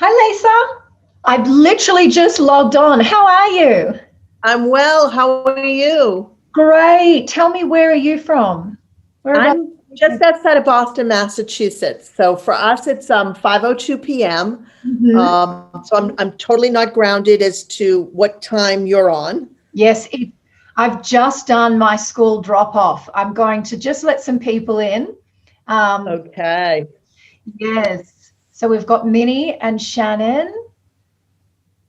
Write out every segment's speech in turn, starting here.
Hi, Lisa. I've literally just logged on. How are you? I'm well. How are you? Great. Tell me, where are you from? Whereabouts? I'm just outside of Boston, Massachusetts. So for us, it's 5:02 p.m. Mhm. So I'm totally not grounded as to what time you're on. Yes, I've just done my school drop off. I'm going to just let some people in. Um, Okay. yes. So we've got Minnie and Shannon.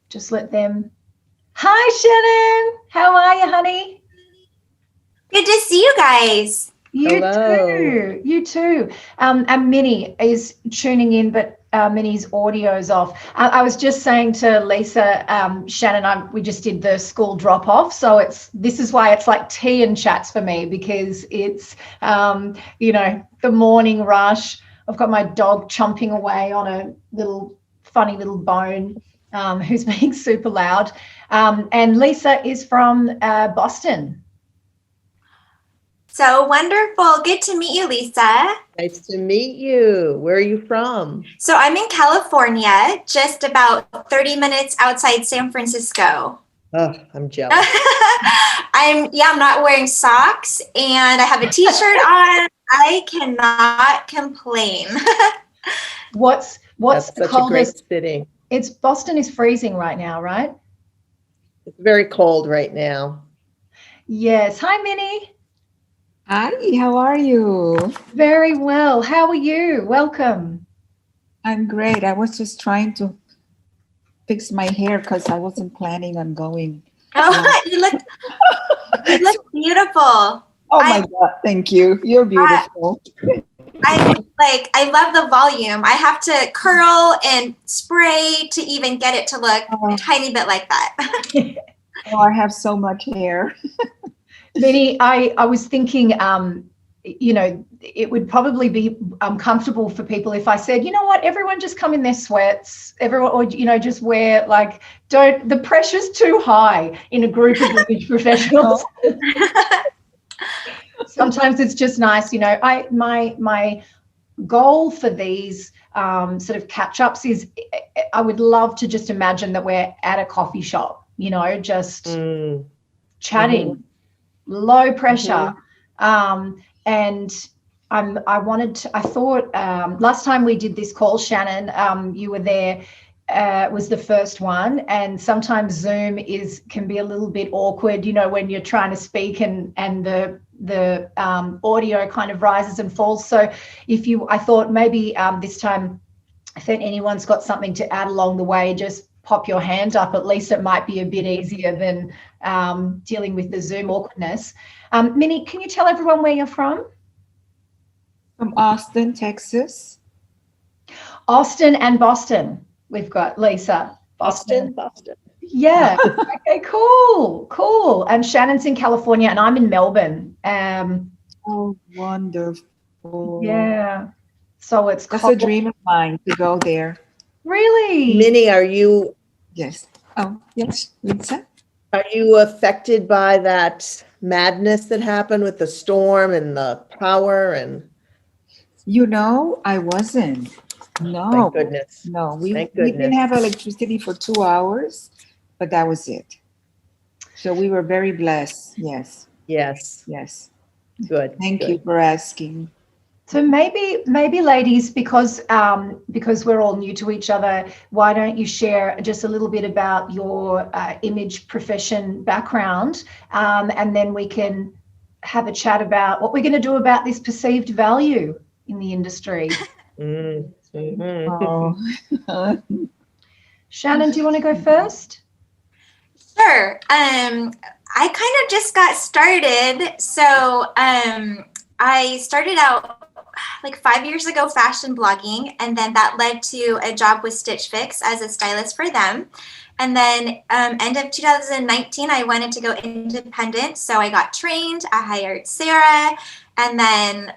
Just let them. Hi, Shannon. How are you, honey? Good to see you guys. You Hello. too. You too. And Minnie is tuning in, but Minnie's audio's off. I was just saying to Lisa, Shannon, we just did the school drop off, so this is why it's like tea and chats for me, because it's the morning rush. I've got my dog chomping away on a little funny little bone, who's being super loud, and Lisa is from Boston. So wonderful. Good to meet you, Lisa. Nice to meet you. Where are you from? So I'm in California, just about 30 minutes outside San Francisco. Oh, I'm jealous. I'm not wearing socks and I have a t-shirt on. I cannot complain. What's That's the such coldest? a great city. It's Boston is freezing right now, right? It's very cold right now. Yes. Hi, Minnie. Hi, how are you? Very well. How are you? Welcome. I'm great. I was just trying to fix my hair because I wasn't planning on going. Oh, you look beautiful. Oh my God, thank you. You're beautiful. I love the volume. I have to curl and spray to even get it to look a tiny bit like that. Oh, I have so much hair. Minnie, I was thinking, it would probably be comfortable for people if I said, you know what, everyone just come in their sweats, everyone, or, just wear the pressure's too high in a group of image professionals. Sometimes it's just nice, my goal for these sort of catch-ups is I would love to just imagine that we're at a coffee shop, just chatting, low pressure. And I thought last time we did this call, Shannon, you were there, was the first one, and sometimes Zoom can be a little bit awkward, when you're trying to speak and the audio kind of rises and falls. So I thought maybe this time, if anyone's got something to add along the way, just pop your hand up. At least it might be a bit easier than dealing with the Zoom awkwardness. Minnie, can you tell everyone where you're from? From Austin, Texas. Austin and Boston. We've got Lisa. Boston. Yeah. Okay, cool. And Shannon's in California and I'm in Melbourne. Oh, wonderful. Yeah. So it's That's a dream of mine to go there. Really? Minnie, are you? Yes. Oh, yes, Lisa. Are you affected by that madness that happened with the storm and the power and? I wasn't. No. Thank goodness. No, we didn't have electricity for 2 hours, but that was it. So we were very blessed. Yes. Good. Thank you for asking. So maybe ladies, because we're all new to each other, why don't you share just a little bit about your image profession background, and then we can have a chat about what we're going to do about this perceived value in the industry. Oh. Shannon, do you want to go first? Sure. I kind of just got started. So I started out like 5 years ago fashion blogging, and then that led to a job with Stitch Fix as a stylist for them. And then end of 2019, I wanted to go independent. So I got trained, I hired Sarah, and then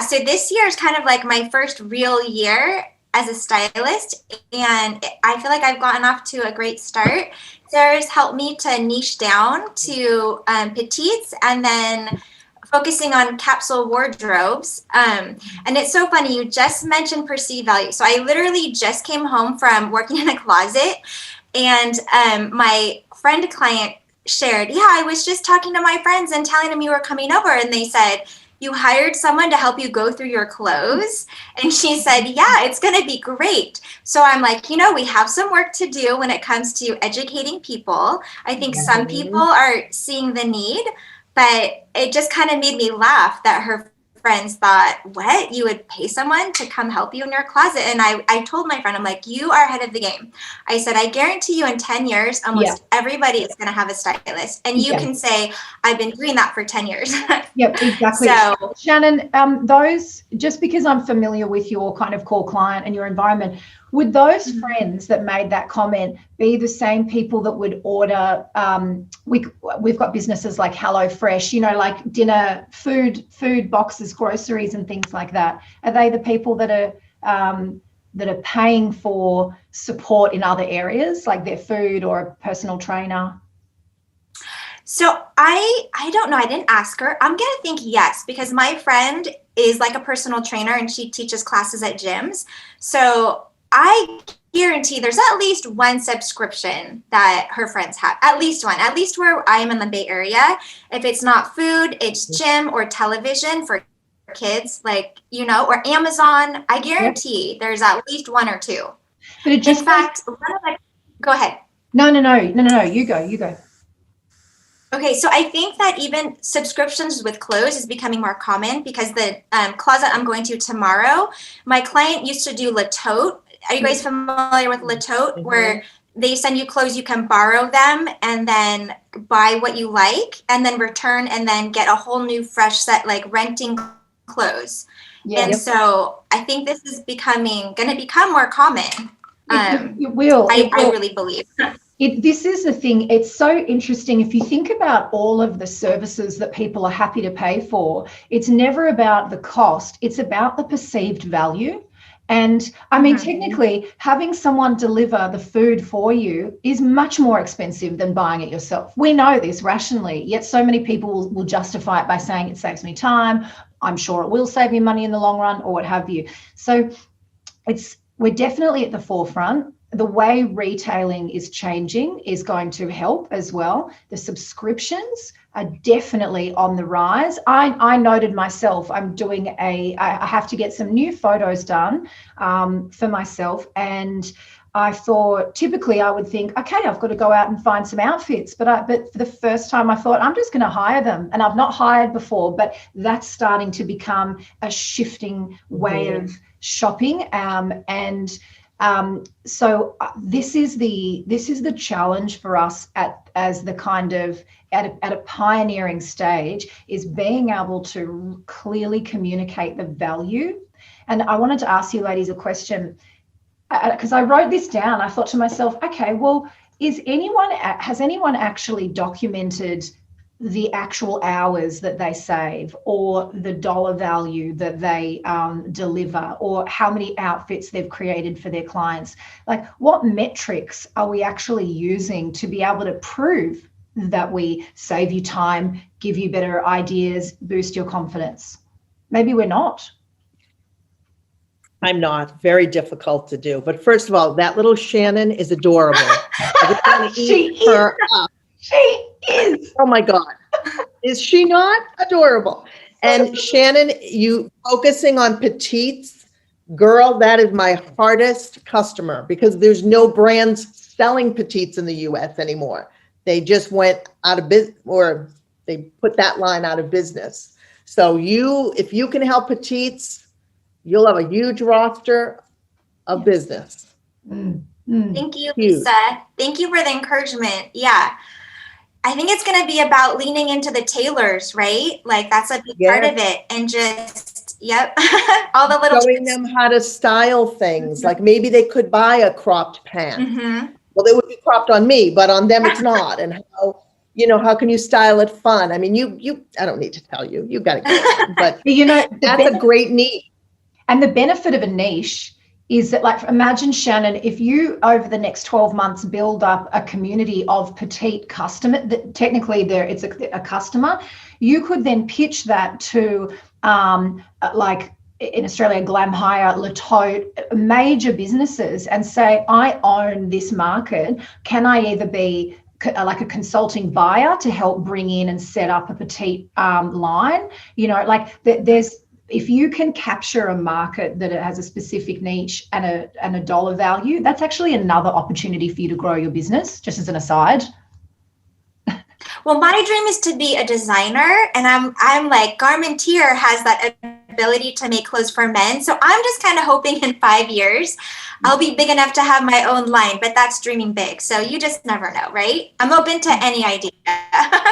so this year is kind of like my first real year as a stylist, and I feel like I've gotten off to a great start. Sarah's helped me to niche down to petites, and then focusing on capsule wardrobes. And it's so funny, you just mentioned perceived value. So I literally just came home from working in a closet, and my friend client shared, yeah, I was just talking to my friends and telling them you were coming over, and they said, you hired someone to help you go through your clothes? And she said, yeah, it's going to be great. So I'm like, we have some work to do when it comes to educating people. I think some people are seeing the need, but it just kind of made me laugh that her friends thought, what? You would pay someone to come help you in your closet? And I told my friend, I'm like, you are ahead of the game. I said, I guarantee you in 10 years, almost everybody is going to have a stylist. And you can say, I've been doing that for 10 years. Yep, exactly. So, Shannon, those, just because I'm familiar with your kind of core client and your environment, would those friends that made that comment be the same people that would order, we've got businesses like HelloFresh, like dinner, food boxes, groceries and things like that. Are they the people that are paying for support in other areas, like their food or a personal trainer? So I don't know. I didn't ask her. I'm going to think yes, because my friend is like a personal trainer and she teaches classes at gyms. So I guarantee there's at least one subscription that her friends have, at least one, at least where I am in the Bay Area. If it's not food, it's gym or television for kids, like, or Amazon. I guarantee there's at least one or two. But it just in fact, go ahead. No, you go. Okay, so I think that even subscriptions with clothes is becoming more common, because the closet I'm going to tomorrow, my client used to do La Tote. Are you guys familiar with La Tote, where they send you clothes, you can borrow them and then buy what you like and then return and then get a whole new fresh set, like renting clothes. And so I think this is going to become more common. It will. I really believe. This is the thing. It's so interesting. If you think about all of the services that people are happy to pay for, it's never about the cost. It's about the perceived value. And I mean, technically, having someone deliver the food for you is much more expensive than buying it yourself. We know this rationally, yet so many people will justify it by saying it saves me time. I'm sure it will save you money in the long run, or what have you. So we're definitely at the forefront. The way retailing is changing is going to help as well. The subscriptions are definitely on the rise. I noted myself, I have to get some new photos done for myself. And I thought, typically I would think, okay, I've got to go out and find some outfits. But for the first time I thought, I'm just going to hire them. And I've not hired before, but that's starting to become a shifting way of shopping. So this is the challenge for us as the kind of at a pioneering stage, is being able to clearly communicate the value. And I wanted to ask you ladies a question, because I wrote this down. I thought to myself, okay, well, has anyone actually documented the actual hours that they save, or the dollar value that they deliver, or how many outfits they've created for their clients? Like, what metrics are we actually using to be able to prove that we save you time, give you better ideas, boost your confidence? Maybe we're not. I'm not. Very difficult to do. But first of all, that little Shannon is adorable. I just want to eat her up. She is. Oh my God. Is she not adorable? And Shannon, you focusing on petites, girl, that is my hardest customer, because there's no brands selling petites in the US anymore. They just went out of business, or they put that line out of business. So if you can help petites, you'll have a huge roster of business. Thank you, Lisa. Thank you for the encouragement. Yeah. I think it's going to be about leaning into the tailors, right? Like, that's a big part of it. And just, all the little showing them how to style things. Like, maybe they could buy a cropped pant. Well, they would be cropped on me, but on them it's not. And how can you style it fun? I mean, I don't need to tell you, you've got to get it. But that's a great need. And the benefit of a niche is that, like, imagine, Shannon, if you over the next 12 months build up a community of petite customer, that technically it's a customer, you could then pitch that to like in Australia, Glam Hire, Latote, major businesses, and say, I own this market. Can I either be like a consulting buyer to help bring in and set up a petite line? You know, like if you can capture a market that it has a specific niche and a dollar value, that's actually another opportunity for you to grow your business, just as an aside. Well, my dream is to be a designer, and I'm like, Garmentier has that ability to make clothes for men. So I'm just kind of hoping in 5 years I'll be big enough to have my own line, but that's dreaming big. So you just never know, right? I'm open to any idea.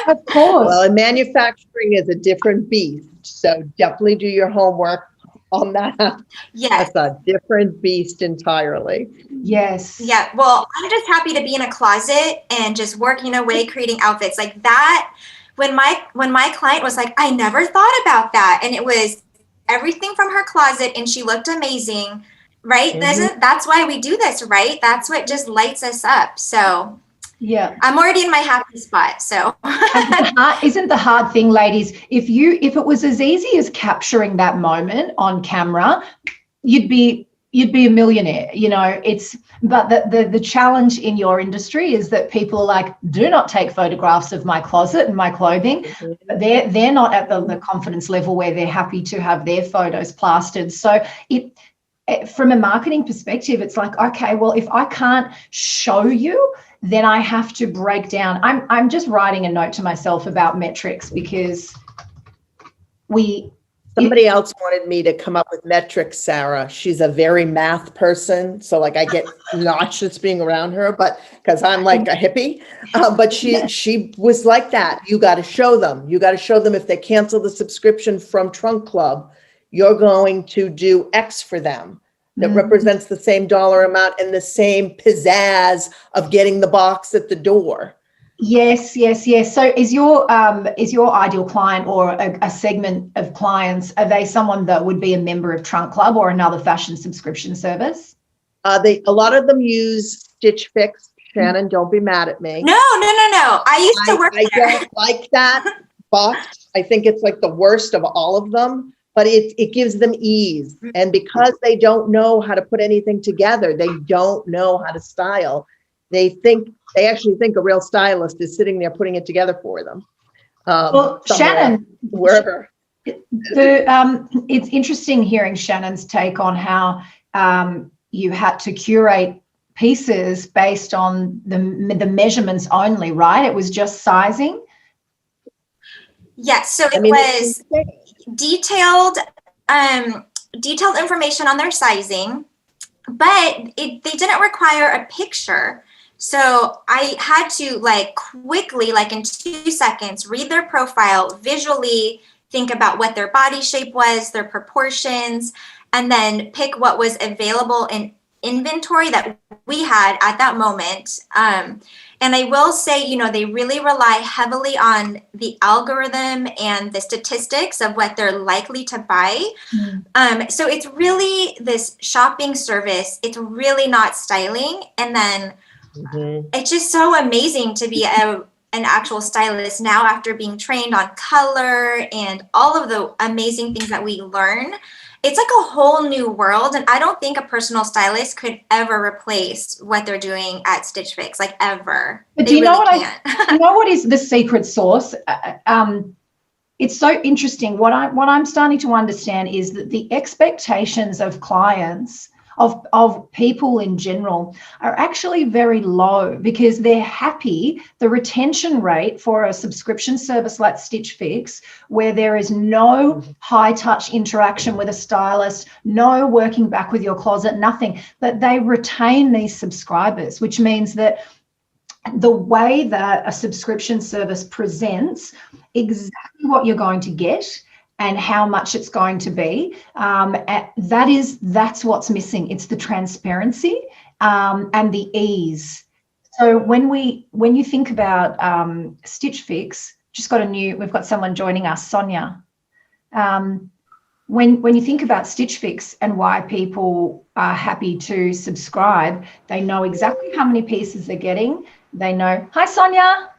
Of course. Well, and manufacturing is a different beast. So definitely do your homework on that. Yes. That's a different beast entirely. Yes. Yeah. Well, I'm just happy to be in a closet and just working away, creating outfits like that. When my client was like, I never thought about that. And it was everything from her closet, and she looked amazing, right? Mm-hmm. That's why we do this, right? That's what just lights us up. So yeah, I'm already in my happy spot. So isn't the hard thing, ladies, if it was as easy as capturing that moment on camera, you'd be a millionaire, you know. But the challenge in your industry is that people are like, do not take photographs of my closet and my clothing. Mm-hmm. They're not at the confidence level where they're happy to have their photos plastered. So from a marketing perspective, it's like, okay, well, if I can't show you, then I have to break down. I'm just writing a note to myself about metrics, because somebody else wanted me to come up with metrics, Sarah. She's a very math person. So like I get nauseous being around her, but because I'm like a hippie, but she was like that. You got to show them. You got to show them if they cancel the subscription from Trunk Club, you're going to do X for them. That represents the same dollar amount and the same pizzazz of getting the box at the door. Yes. So is your ideal client, or a segment of clients, are they someone that would be a member of Trunk Club or another fashion subscription service? A lot of them use Stitch Fix. Shannon, don't be mad at me. No. I used to work there. I don't like that box. I think it's like the worst of all of them. But it gives them ease. And because they don't know how to put anything together, they don't know how to style. They actually think a real stylist is sitting there putting it together for them. Well, Shannon, wherever. It's interesting hearing Shannon's take on how you had to curate pieces based on the measurements only, right? It was just sizing. Yes. So it was detailed information on their sizing, but they didn't require a picture. So I had to quickly, in 2 seconds, read their profile, visually think about what their body shape was, their proportions, and then pick what was available in inventory that we had at that moment. And I will say, they really rely heavily on the algorithm and the statistics of what they're likely to buy. So it's really this shopping service. It's really not styling. And then it's just so amazing to be an actual stylist now, after being trained on color and all of the amazing things that we learn. It's like a whole new world. And I don't think a personal stylist could ever replace what they're doing at Stitch Fix, ever. But do you know what is the secret sauce? It's so interesting. What I'm starting to understand is that the expectations of clients, of people in general, are actually very low, because they're happy. The retention rate for a subscription service like Stitch Fix, where there is no high touch interaction with a stylist, no working back with your closet, nothing, but they retain these subscribers, which means that the way that a subscription service presents exactly what you're going to get and how much it's going to be, that's what's missing. It's the transparency and the ease. So when you think about Stitch Fix, we've got someone joining us, Sonia. when you think about Stitch Fix and why people are happy to subscribe, they know exactly how many pieces they're getting. They know. Hi, Sonia.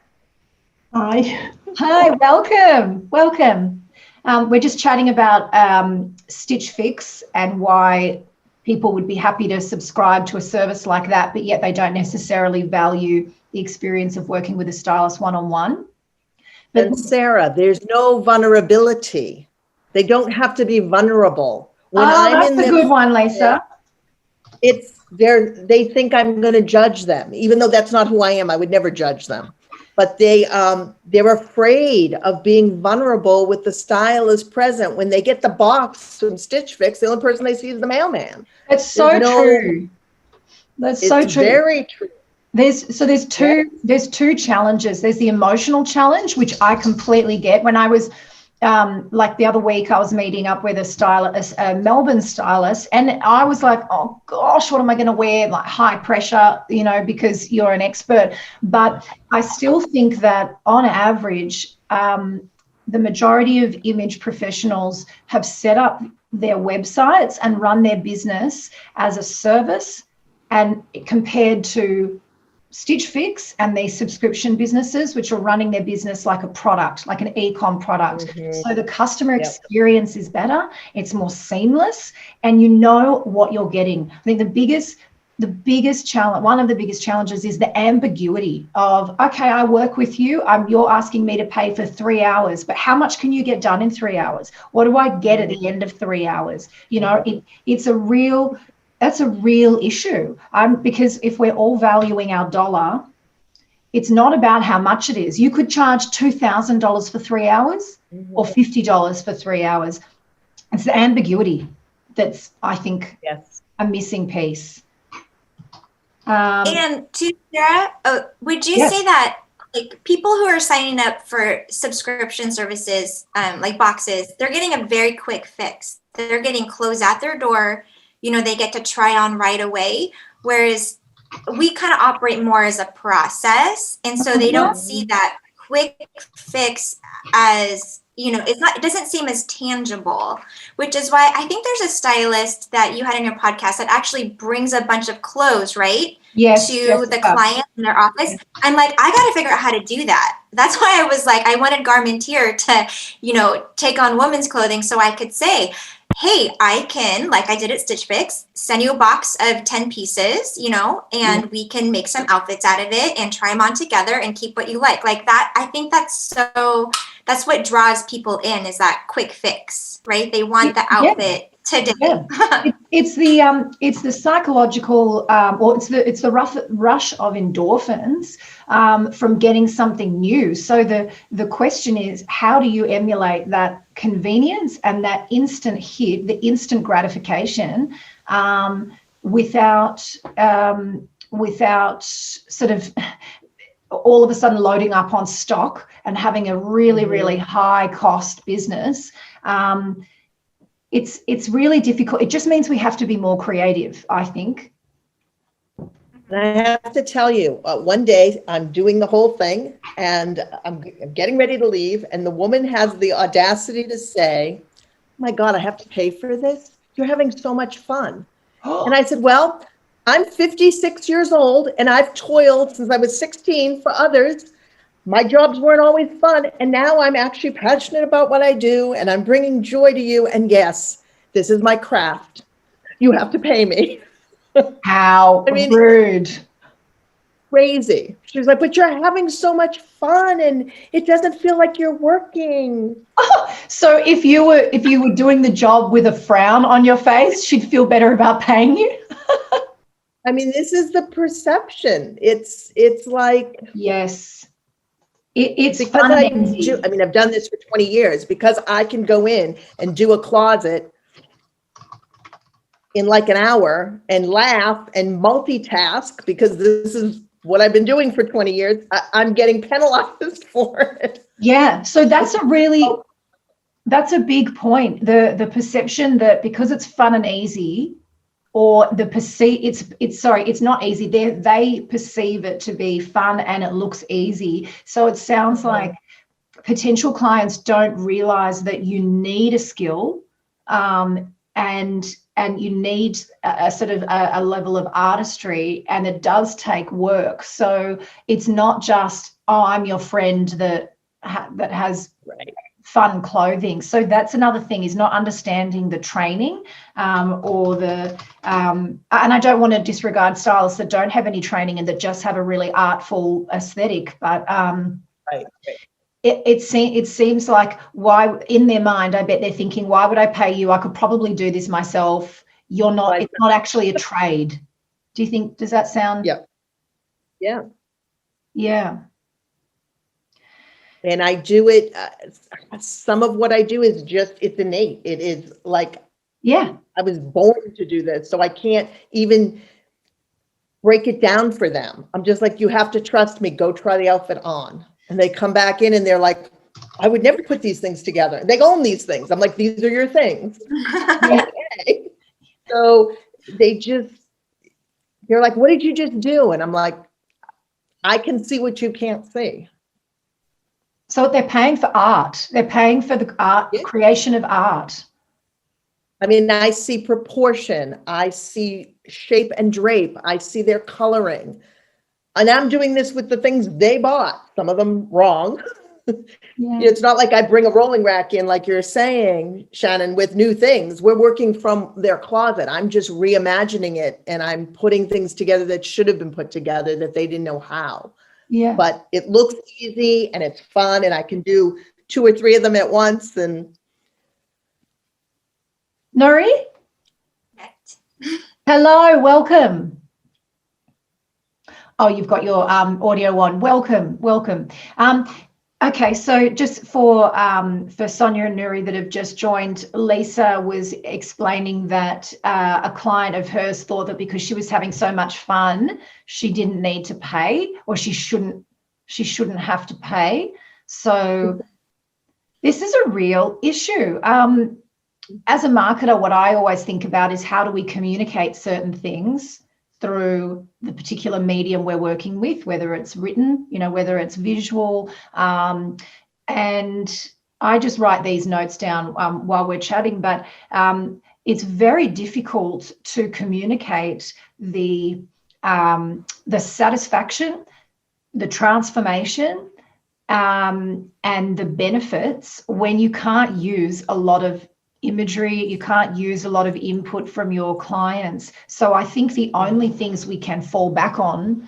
Hi. Hi, welcome. We're just chatting about Stitch Fix and why people would be happy to subscribe to a service like that, but yet they don't necessarily value the experience of working with a stylist one-on-one. But And Sarah, there's no vulnerability. They don't have to be vulnerable. When that's a good one, Lisa. They think I'm going to judge them, even though that's not who I am. I would never judge them. But they're afraid of being vulnerable with the stylist present. When they get the box from Stitch Fix, the only person they see is the mailman. It's so true. That's so true. Very true. There's two challenges. There's the emotional challenge, which I completely get. When I was like the other week, I was meeting up with a Melbourne stylist, and I was like, oh gosh, what am I going to wear? Like high pressure, because you're an expert. But I still think that on average, the majority of image professionals have set up their websites and run their business as a service, and compared to Stitch Fix and these subscription businesses, which are running their business like a product, like an e-com product. Mm-hmm. So the customer experience is better, it's more seamless, and you know what you're getting. I think the biggest challenge, one of the biggest challenges, is the ambiguity of, okay, I work with you, you're asking me to pay for 3 hours, but how much can you get done in 3 hours? What do I get at the end of 3 hours? That's a real issue, because if we're all valuing our dollar, it's not about how much it is. You could charge $2,000 for 3 hours or $50 for 3 hours. It's the ambiguity that's, I think, a missing piece. And to Sarah, would you say that like people who are signing up for subscription services, like boxes, they're getting a very quick fix. They're getting clothes at their door. They get to try on right away, whereas we kind of operate more as a process. And so they don't see that quick fix as, it doesn't seem as tangible, which is why I think there's a stylist that you had in your podcast that actually brings a bunch of clothes, right? Yes, to the client in their office. I'm like, I got to figure out how to do that. That's why I was like, I wanted Garmentier to, take on women's clothing so I could say, hey, I can, like I did at Stitch Fix, send you a box of 10 pieces, and we can make some outfits out of it and try them on together and keep what you like. Like that, I think that's what draws people in, is that quick fix, right? They want the outfit today. Yeah. It's the psychological, or it's the rush of endorphins from getting something new. So the question is, how do you emulate that convenience and that instant hit, the instant gratification, without sort of all of a sudden loading up on stock and having a really, really high cost business? It's really difficult. It just means we have to be more creative, I think. And I have to tell you, one day I'm doing the whole thing and I'm getting ready to leave, and the woman has the audacity to say, oh my God, I have to pay for this? You're having so much fun. And I said, well, I'm 56 years old and I've toiled since I was 16 for others. My jobs weren't always fun, and now I'm actually passionate about what I do, and I'm bringing joy to you. And yes, this is my craft. You have to pay me. How rude. Crazy. She was like, but you're having so much fun, and it doesn't feel like you're working. So if you were doing the job with a frown on your face, she'd feel better about paying you? I mean, this is the perception. It's like, yes. It's because I've done this for 20 years, because I can go in and do a closet in like an hour and laugh and multitask, because this is what I've been doing for 20 years. I'm getting penalized for it. Yeah. So that's a big point. The perception that because it's fun and easy, or it's not easy. They perceive it to be fun and it looks easy. So it sounds like potential clients don't realize that you need a skill and you need a sort of a level of artistry, and it does take work. So it's not just, oh, I'm your friend that has fun clothing. So that's another thing, is not understanding the training or the and I don't want to disregard stylists that don't have any training and that just have a really artful aesthetic, but it seems like, why, in their mind, I bet they're thinking, why would I pay you? I could probably do this myself. You're not, it's not actually a trade. Do you think, does that sound? Yeah. And I do it, some of what I do is just, it's innate. It is like, I was born to do this. So I can't even break it down for them. I'm just like, you have to trust me, go try the outfit on. And they come back in and they're like, I would never put these things together. They own these things. I'm like, these are your things. Okay. So they're like, what did you just do? And I'm like, I can see what you can't see. So they're paying for art. They're paying for the art, creation of art. I mean, I see proportion. I see shape and drape. I see their coloring. And I'm doing this with the things they bought, some of them wrong. It's not like I bring a rolling rack in, like you're saying, Shannon, with new things. We're working from their closet. I'm just reimagining it, and I'm putting things together that should have been put together that they didn't know how. But it looks easy and it's fun, and I can do 2 or 3 of them at once. And Nori? Hello, welcome. Oh, you've got your audio on. Welcome. Okay, so just for Sonia and Nuri that have just joined, Lisa was explaining that a client of hers thought that because she was having so much fun, she didn't need to pay, or she shouldn't have to pay. So this is a real issue. As a marketer, what I always think about is, how do we communicate certain things through the particular medium we're working with, whether it's written, whether it's visual. And I just write these notes down while we're chatting, but it's very difficult to communicate the satisfaction, the transformation, and the benefits when you can't use a lot of imagery, you can't use a lot of input from your clients. So I think the only things we can fall back on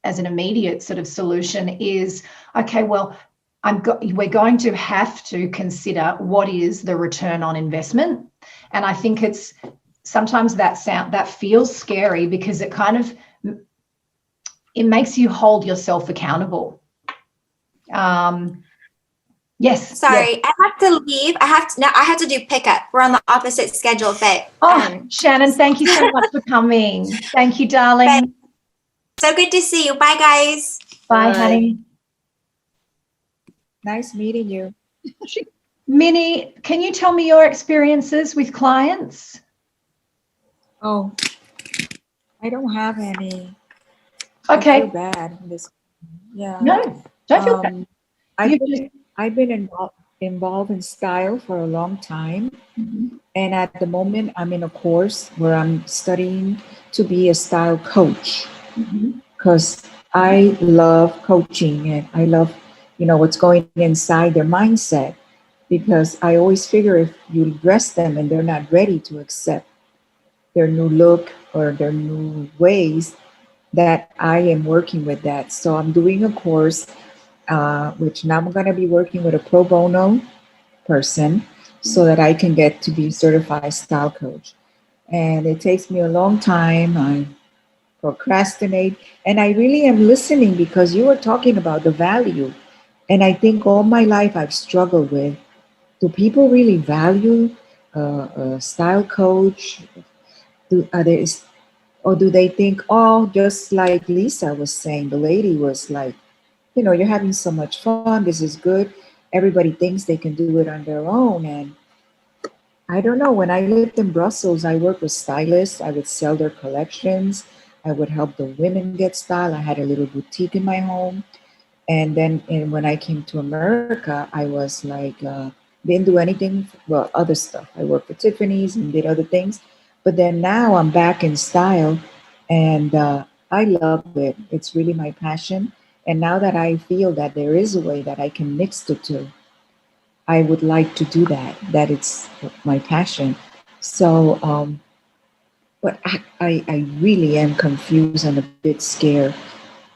as an immediate sort of solution is, okay, well, we're going to have to consider what is the return on investment. And I think it's sometimes that feels scary, because it makes you hold yourself accountable. Yes. Sorry, yes. I have to leave. I have to do pickup. We're on the opposite schedule, but Shannon, thank you so much for coming. Thank you, darling. So good to see you. Bye, guys. Bye, honey. Nice meeting you. Minnie, can you tell me your experiences with clients? Oh, I don't have any. Okay. I feel bad. No, don't feel bad. I've been involved in style for a long time. And at the moment, I'm in a course where I'm studying to be a style coach, because I love coaching, and I love, what's going inside their mindset, because I always figure if you dress them and they're not ready to accept their new look or their new ways, that I am working with that. So I'm doing a course which now I'm going to be working with a pro bono person so that I can get to be certified style coach. And it takes me a long time. I procrastinate, and I really am listening, because you were talking about the value. And I think all my life I've struggled with, do people really value a style coach? Or do they think, oh, just like Lisa was saying, the lady was like, you're having so much fun. This is good. Everybody thinks they can do it on their own. And I don't know. When I lived in Brussels, I worked with stylists. I would sell their collections. I would help the women get style. I had a little boutique in my home. And then when I came to America, I was like Didn't do anything, well, other stuff. I worked for Tiffany's and did other things. But then now I'm back in style, and I love it. It's really my passion. And now that I feel that there is a way that I can mix the two, I would like to do that, that it's my passion. So, but I really am confused and a bit scared.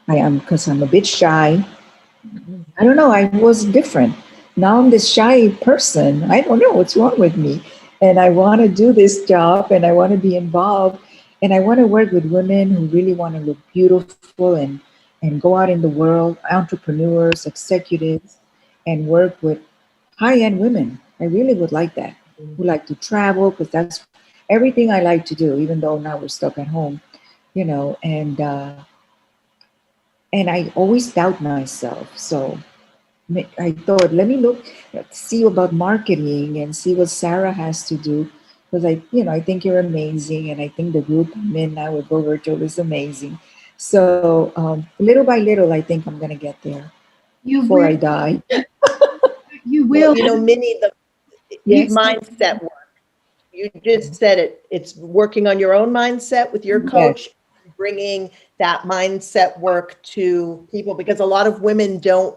I am, because I'm a bit shy. I don't know. I was different. Now I'm this shy person. I don't know what's wrong with me. And I want to do this job and I want to be involved. And I want to work with women who really want to look beautiful and go out in the world, entrepreneurs, executives, and work with high end women. I really would like that. Who like to travel, because that's everything I like to do, even though now we're stuck at home, you know, and I always doubt myself. So I thought, let me look, see about marketing and see what Sarah has to do. Because I think you're amazing. And I think the group I'm in now with Go Virtual is amazing. So little by little, I think I'm going to get there You before I will. die. You Well, will. you know, Minnie, it's Yes. mindset work. You just said it. It's working on your own mindset with your coach, bringing that mindset work to people, because a lot of women don't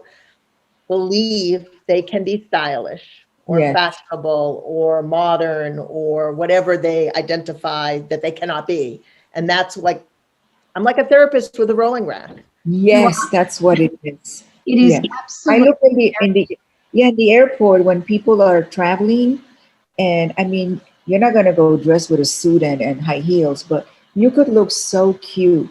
believe they can be stylish or Yes. fashionable or modern or whatever they identify that they cannot be. And that's like, I'm like a therapist with a rolling rack. Yes, that's what it is. It is Yeah. I absolutely. look in the airport when people are traveling, and I mean, you're not gonna go dressed with a suit and high heels, but you could look so cute,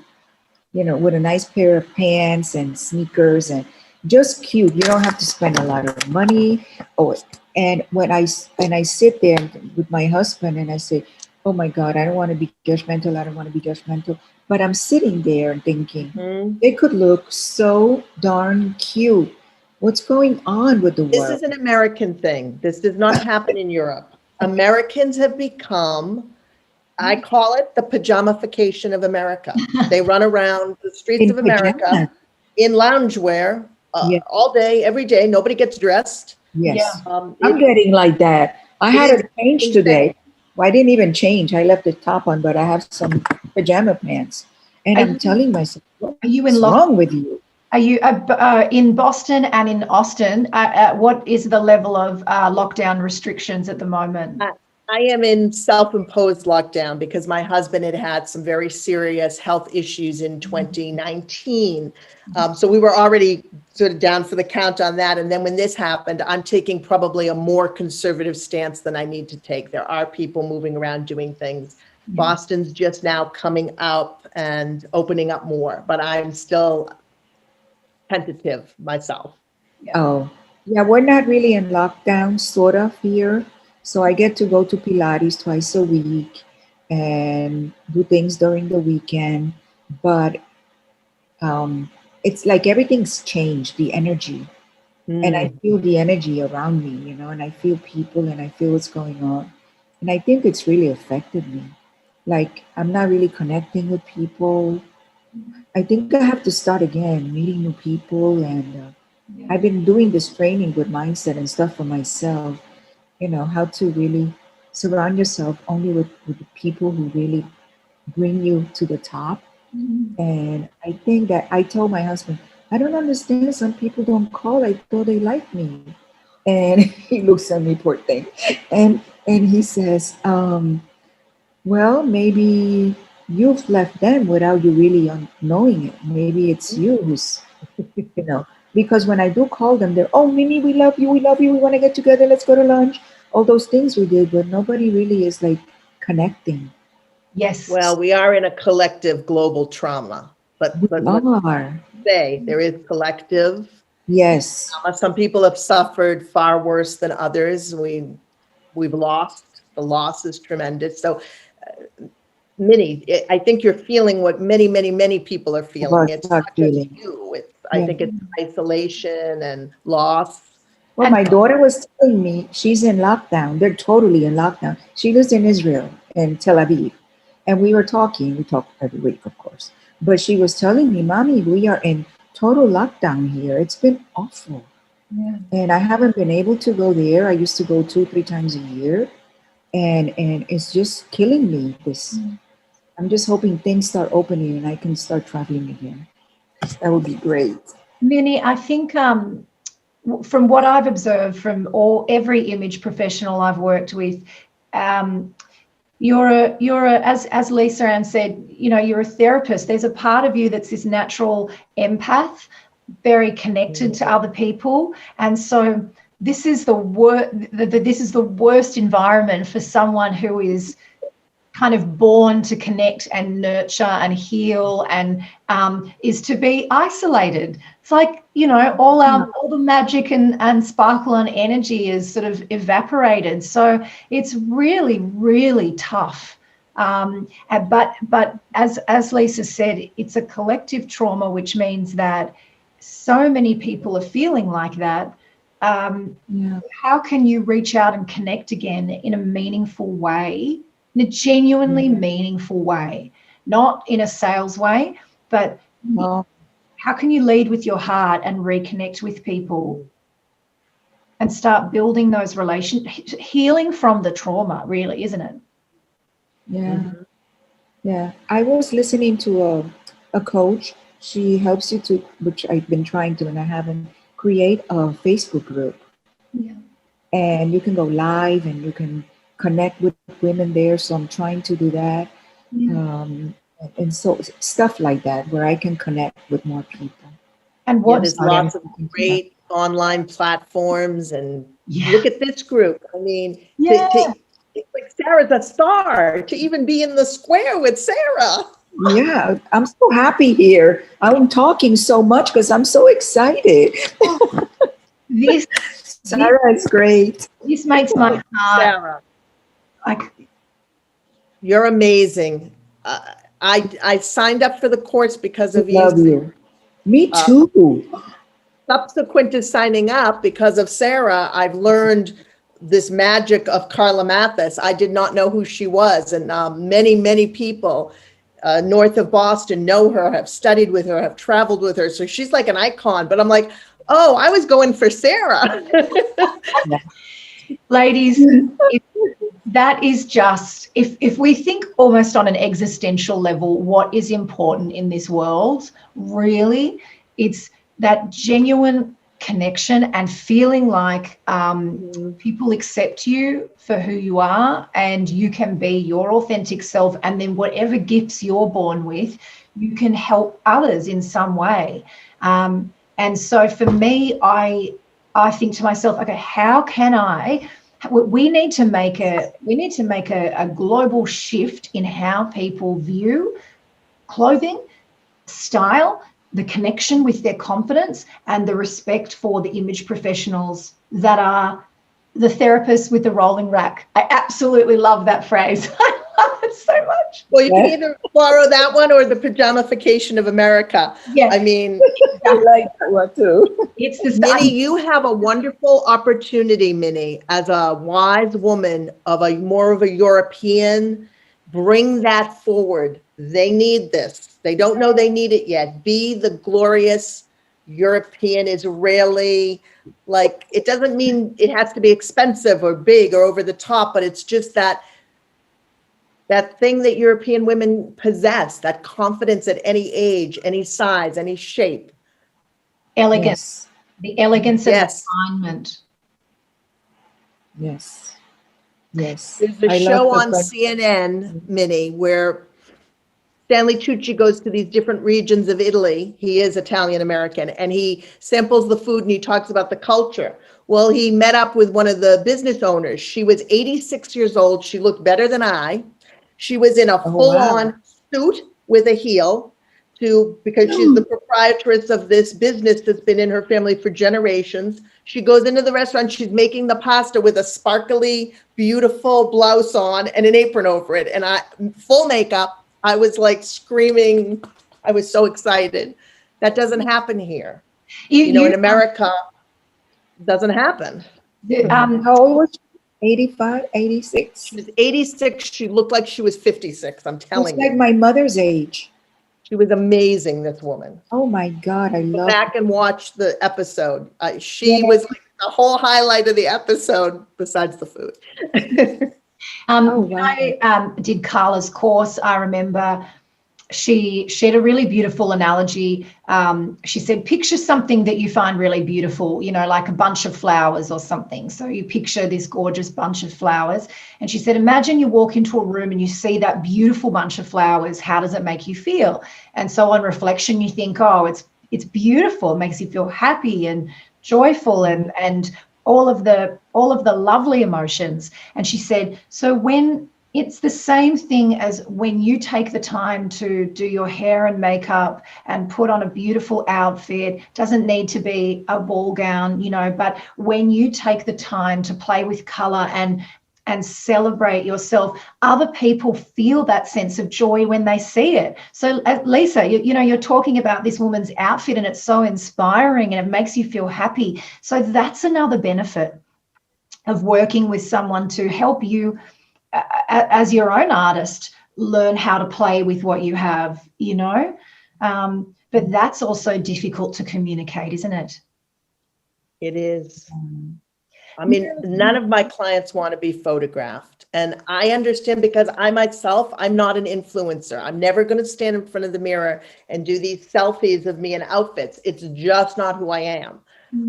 with a nice pair of pants and sneakers and just cute. You don't have to spend a lot of money. Oh, and when I sit there with my husband and I say, "Oh my God, I don't want to be judgmental. I don't want to be judgmental," but I'm sitting there and thinking, Mhm. they could look so darn cute. What's going on with the This world? is an American thing. This does not happen in Europe. Americans have become, I call it the pajamification of America. They run around the streets In of America pajamas. in loungewear Yeah. all day, every day. Nobody gets dressed. Yeah. Yes. I'm It, getting like that. I it had is a change insane. today. Well, I didn't even change. I left the top on, but I have some pajama pants. And Are I'm you, telling myself, are you in what's lock? wrong with you? Are you in Boston and in Austin? What is the level of lockdown restrictions at the moment? I am in self-imposed lockdown because my husband had had some very serious health issues in 2019. So we were already sort of down for the count on that. And then when this happened, I'm taking probably a more conservative stance than I need to take. There are people moving around doing things. Boston's just now coming up and opening up more, but I'm still tentative myself. Oh, yeah, we're not really in lockdown, sort of here. So I get to go to Pilates twice a week and do things during the weekend. But it's like everything's changed, the energy. And I feel the energy around me, and I feel people and I feel what's going on. And I think it's really affected me. Like, I'm not really connecting with people. I think I have to start again, meeting new people. And I've been doing this training with mindset and stuff for myself, how to really surround yourself only with the people who really bring you to the top. And I think that I told my husband, I don't understand. Some people don't call. I thought they liked me. And he looks at me, poor thing. And he says, well, maybe you've left them without you really knowing it. Maybe it's you who's, because when I do call them, they're, oh, Mimi, we love you. We love you. We want to get together. Let's go to lunch. All those things we did, but nobody really is like connecting. Yes. Well, we are in a collective global trauma, but We let's are. say there is collective. Yes. Some people have suffered far worse than others. We've lost. The loss is tremendous. So, Minnie, I think you're feeling what many, many, many people are feeling. It's not just you. I think it's isolation and loss. Well, my daughter was telling me she's in lockdown. They're totally in lockdown. She lives in Israel, in Tel Aviv. And we were talking. We talk every week, of course. But she was telling me, Mommy, we are in total lockdown here. It's been awful. Yeah. And I haven't been able to go there. I used to go 2, 3 times a year, and it's just killing me. This, I'm just hoping things start opening and I can start traveling again. That would be great. Minnie, I think from what I've observed from every image professional I've worked with, you're a as Lisa Ann said, you know, you're a therapist. There's a part of you that's this natural empath, very connected to other people, and so this is the worst environment for someone who is kind of born to connect and nurture and heal, and is to be isolated. It's like, you know, all the magic and sparkle and energy is sort of evaporated. So it's really, really tough. But as Lisa said, it's a collective trauma, which means that so many people are feeling like that. How can you reach out and connect again in a meaningful way? In a genuinely meaningful way, not in a sales way, but how can you lead with your heart and reconnect with people and start building those relationships, healing from the trauma, really, isn't it? Yeah. Yeah. I was listening to a coach. She helps you to, which I've been trying to, and I haven't, create a Facebook group. Yeah. And you can go live and you can connect with women there. So I'm trying to do that. Yeah. And so stuff like that, where I can connect with more people. And there's lots of great online platforms, and look at this group. I mean, like Sarah's a star to even be in the square with Sarah. Yeah, I'm so happy here. I'm talking so much because I'm so excited. Sarah is great. This makes my heart. Sarah, you're amazing. I signed up for the course because of you. Love you. Me too. Subsequent to signing up, because of Sarah, I've learned this magic of Carla Mathis. I did not know who she was, and many, many people north of Boston know her, have studied with her, have traveled with her. So she's like an icon. But I'm like, oh, I was going for Sarah. Ladies, that is just, if we think almost on an existential level, what is important in this world, really, it's that genuine connection and feeling like people accept you for who you are and you can be your authentic self, and then whatever gifts you're born with, you can help others in some way. And so for me, I think to myself, okay, how can we need to make a global shift in how people view clothing, style, the connection with their confidence, and the respect for the image professionals that are the therapists with the rolling rack. I absolutely love that phrase. I love it so much. Well, you can either borrow that one or the pajamification of America. Yeah. I mean, I like that one too. It's the Minnie, you have a wonderful opportunity, Minnie, as a wise woman of a more of a European, bring that forward. They need this. They don't know they need it yet. Be the glorious European, Israeli, like, it doesn't mean it has to be expensive or big or over the top, but it's just that thing that European women possess, that confidence at any age, any size, any shape. elegance, the elegance of Yes. refinement. Yes. Yes. There's a show on CNN, Minnie, where Stanley Tucci goes to these different regions of Italy. He is Italian American, and he samples the food and he talks about the culture. Well, he met up with one of the business owners. She was 86 years old. She looked better than I. She was in a full-on suit with a heel, because she's the proprietress of this business that's been in her family for generations. She goes into the restaurant. She's making the pasta with a sparkly, beautiful blouse on and an apron over it, and full makeup. I was like screaming. I was so excited. That doesn't happen here. In America, it doesn't happen. How old was she? 85, 86? She was 86. She looked like she was 56. I'm telling you. It's like my mother's age. She was amazing, this woman. Oh my God, I Go love back and watch the episode. She was like the whole highlight of the episode besides the food. Oh, When wow. I did Carla's course, I remember she shared a really beautiful analogy. She said, picture something that you find really beautiful, you know, like a bunch of flowers or something. So you picture this gorgeous bunch of flowers. And she said, imagine you walk into a room and you see that beautiful bunch of flowers. How does it make you feel? And so on reflection, you think, oh, it's beautiful. It makes you feel happy and joyful and all of the lovely emotions. And she said, so when it's the same thing as when you take the time to do your hair and makeup and put on a beautiful outfit. Doesn't need to be a ball gown, you know, but when you take the time to play with color and celebrate yourself, other people feel that sense of joy when they see it. So Lisa, you know, you're talking about this woman's outfit and it's so inspiring and it makes you feel happy. So that's another benefit of working with someone to help you as your own artist learn how to play with what you have, you know. But that's also difficult to communicate, isn't it? It is. I mean, none of my clients want to be photographed. And I understand, because I myself, I'm not an influencer. I'm never going to stand in front of the mirror and do these selfies of me in outfits. It's just not who I am.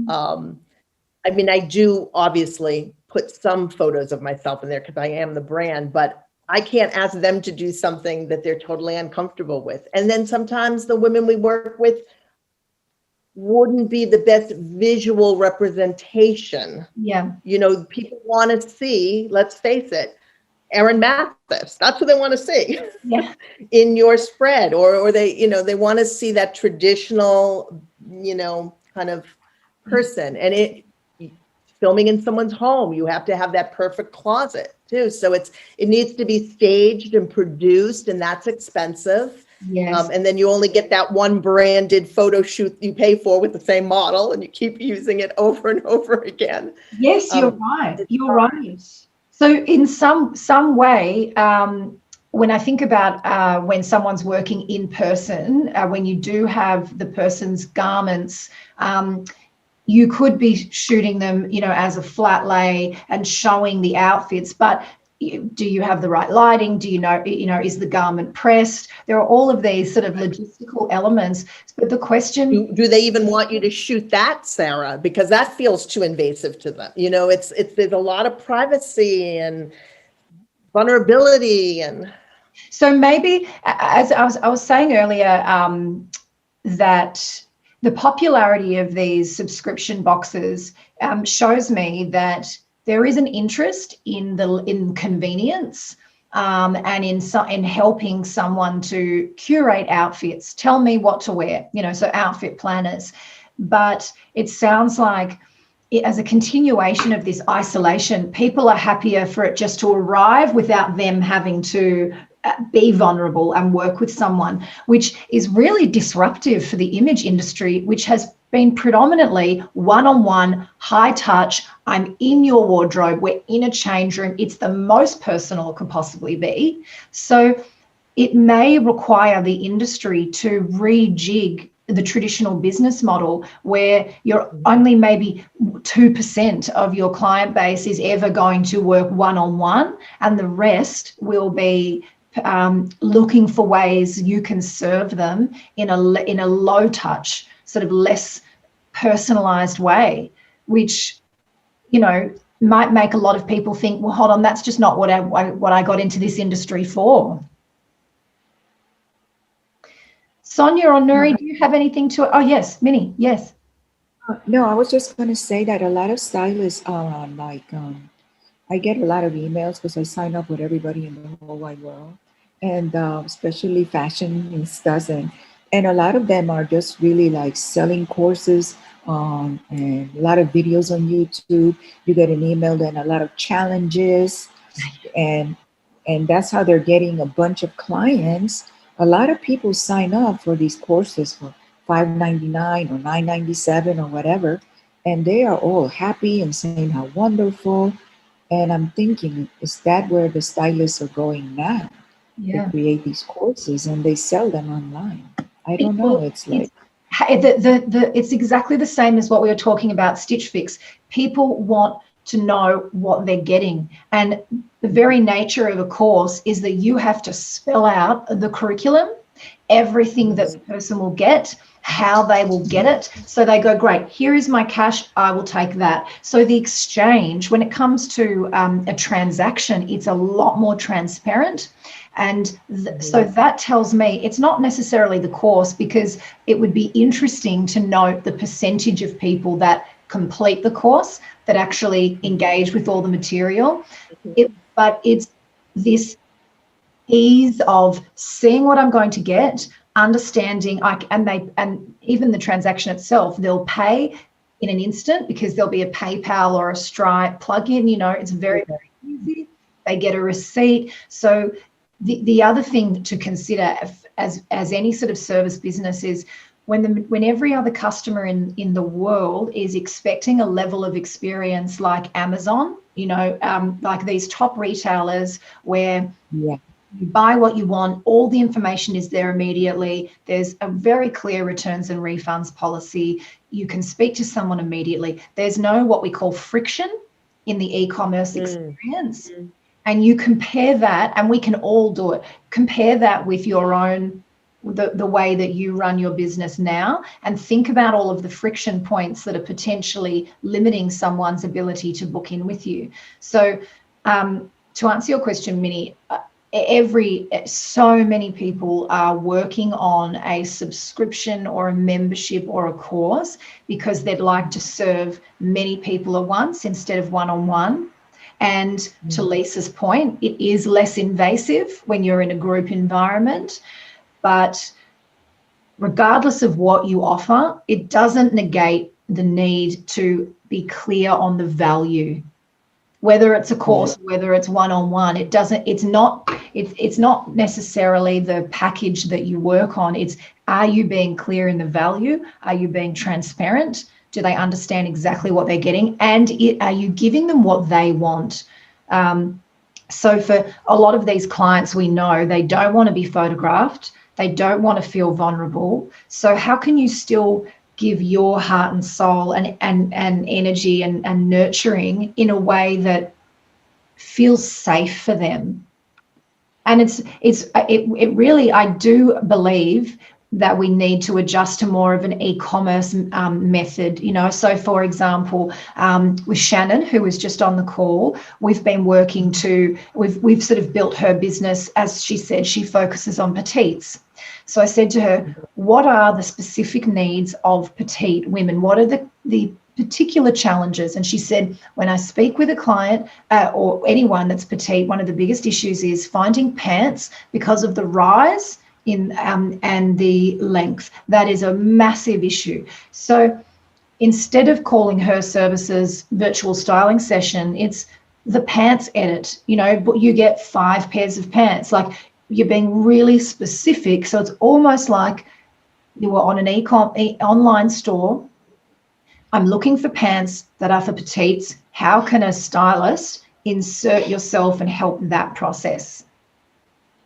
I mean, I do obviously put some photos of myself in there because I am the brand, but I can't ask them to do something that they're totally uncomfortable with. And then sometimes the women we work with wouldn't be the best visual representation. Yeah. You know, people want to see, let's face it, Erin Mathis. That's what they want to see. Yeah. In your spread, or they, you know, they want to see that traditional, you know, kind of person. And filming in someone's home, you have to have that perfect closet too. So it needs to be staged and produced, and that's expensive. Yes. And then you only get that one branded photo shoot you pay for with the same model, and you keep using it over and over again. Yes, you're right. You're right. So in some way, when I think about when someone's working in person, when you do have the person's garments, you could be shooting them, you know, as a flat lay and showing the outfits, but do you have the right lighting? Do you know, is the garment pressed? There are all of these sort of logistical elements. But the question, do they even want you to shoot that, Sarah? Because that feels too invasive to them. You know, there's a lot of privacy and vulnerability. And so maybe, as I was saying earlier, that the popularity of these subscription boxes shows me that there is an interest in convenience and in helping someone to curate outfits, tell me what to wear, you know, so outfit planners. But it sounds like as a continuation of this isolation, people are happier for it just to arrive without them having to be vulnerable and work with someone, which is really disruptive for the image industry, which has been predominantly one-on-one, high touch. I'm in your wardrobe, we're in a change room. It's the most personal it could possibly be. So it may require the industry to rejig the traditional business model where you're only maybe 2% of your client base is ever going to work one-on-one, and the rest will be looking for ways you can serve them in a low touch, sort of less personalized way, which, you know, might make a lot of people think, well, hold on, that's just not what I got into this industry for. Sonia or Nuri, do you have anything to? Oh yes, Minnie, yes. No, I was just going to say that a lot of stylists are on I get a lot of emails because I sign up with everybody in the whole wide world, and especially fashionistas, and a lot of them are just really like selling courses and a lot of videos on YouTube. You get an email and a lot of challenges, and that's how they're getting a bunch of clients. A lot of people sign up for these courses for $5.99 or $9.97 or whatever, and they are all happy and saying how wonderful. And I'm thinking, is that where the stylists are going now? They Yeah. create these courses and they sell them online. I don't know. It's like, It's exactly the same as what we were talking about Stitch Fix. People want to know what they're getting. And the very nature of a course is that you have to spell out the curriculum, everything that the person will get, how they will get it. So they go, great, here is my cash, I will take that. So the exchange, when it comes to a transaction, it's a lot more transparent. And so that tells me it's not necessarily the course, because it would be interesting to note the percentage of people that complete the course, that actually engage with all the material. But it's this ease of seeing what I'm going to get, understanding, and even the transaction itself, they'll pay in an instant because there'll be a PayPal or a Stripe plug-in. It's very, very easy. They get a receipt. So the other thing to consider as any sort of service business is when every other customer in the world is expecting a level of experience like Amazon, like these top retailers where you buy what you want, all the information is there immediately. There's a very clear returns and refunds policy. You can speak to someone immediately. There's no what we call friction in the e-commerce experience. And you compare that, and we can all do it, compare that with your own, the way that you run your business now, and think about all of the friction points that are potentially limiting someone's ability to book in with you. So to answer your question, Minnie, so many people are working on a subscription or a membership or a course because they'd like to serve many people at once instead of one-on-one. And to Lisa's point, it is less invasive when you're in a group environment. But regardless of what you offer, it doesn't negate the need to be clear on the value. Whether it's a course, whether it's one-on-one, it's not necessarily the package that you work on. It's, are you being clear in the value? Are you being transparent? Do they understand exactly what they're getting? And are you giving them what they want? So for a lot of these clients, we know they don't want to be photographed. They don't want to feel vulnerable. So how can you still give your heart and soul and energy and nurturing in a way that feels safe for them? And it really, I do believe that we need to adjust to more of an e-commerce method. So for example, with Shannon, who was just on the call, we've been working we've sort of built her business. As she said, she focuses on petites. So I said to her, what are the specific needs of petite women? What are the particular challenges? And she said, when I speak with a client or anyone that's petite, one of the biggest issues is finding pants because of the rise in and the length. That is a massive issue. So instead of calling her services virtual styling session, it's the pants edit. But you get 5 pairs of pants. Like, you're being really specific. So it's almost like you were on an online store. I'm looking for pants that are for petites. How can a stylist insert yourself and help that process?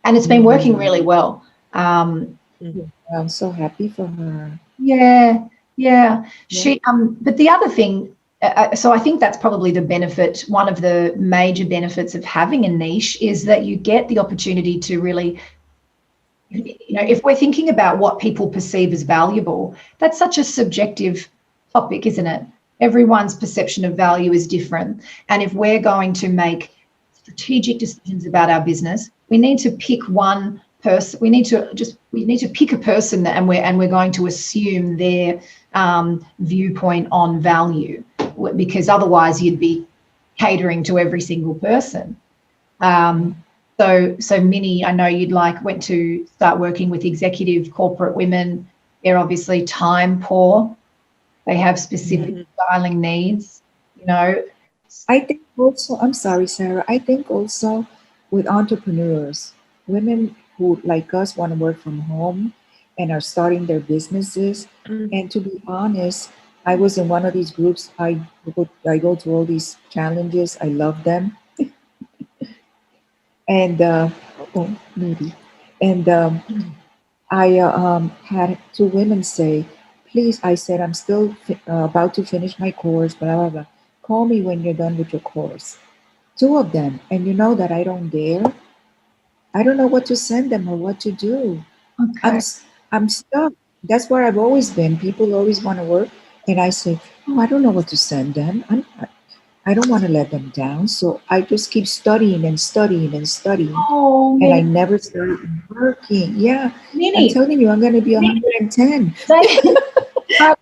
And it's been working really well. I'm so happy for her. Yeah. She but the other thing, so I think that's probably the benefit. One of the major benefits of having a niche is that you get the opportunity to really, if we're thinking about what people perceive as valuable, that's such a subjective topic, isn't it? Everyone's perception of value is different. And if we're going to make strategic decisions about our business, we need to pick one person. We need to pick a person, and we're going to assume their viewpoint on value, because otherwise you'd be catering to every single person. So Minnie, I know you'd went to start working with executive corporate women. They're obviously time poor. They have specific styling needs, I think also, I'm sorry, Sarah, I think also with entrepreneurs, women who like us want to work from home and are starting their businesses. And to be honest, I was in one of these groups. I go to all these challenges. I love them. And Oh, maybe. And I had two women say, please, I said, I'm still about to finish my course, blah, blah, blah. Call me when you're done with your course. Two of them. And you know that I don't dare. I don't know what to send them or what to do. Okay. I'm stuck. That's where I've always been. People always want to work. And I say, oh, I don't know what to send them. I don't want to let them down. So I just keep studying and studying and studying. Oh, And I never started working. Yeah. I'm Minnie. telling you, I'm going to be 110.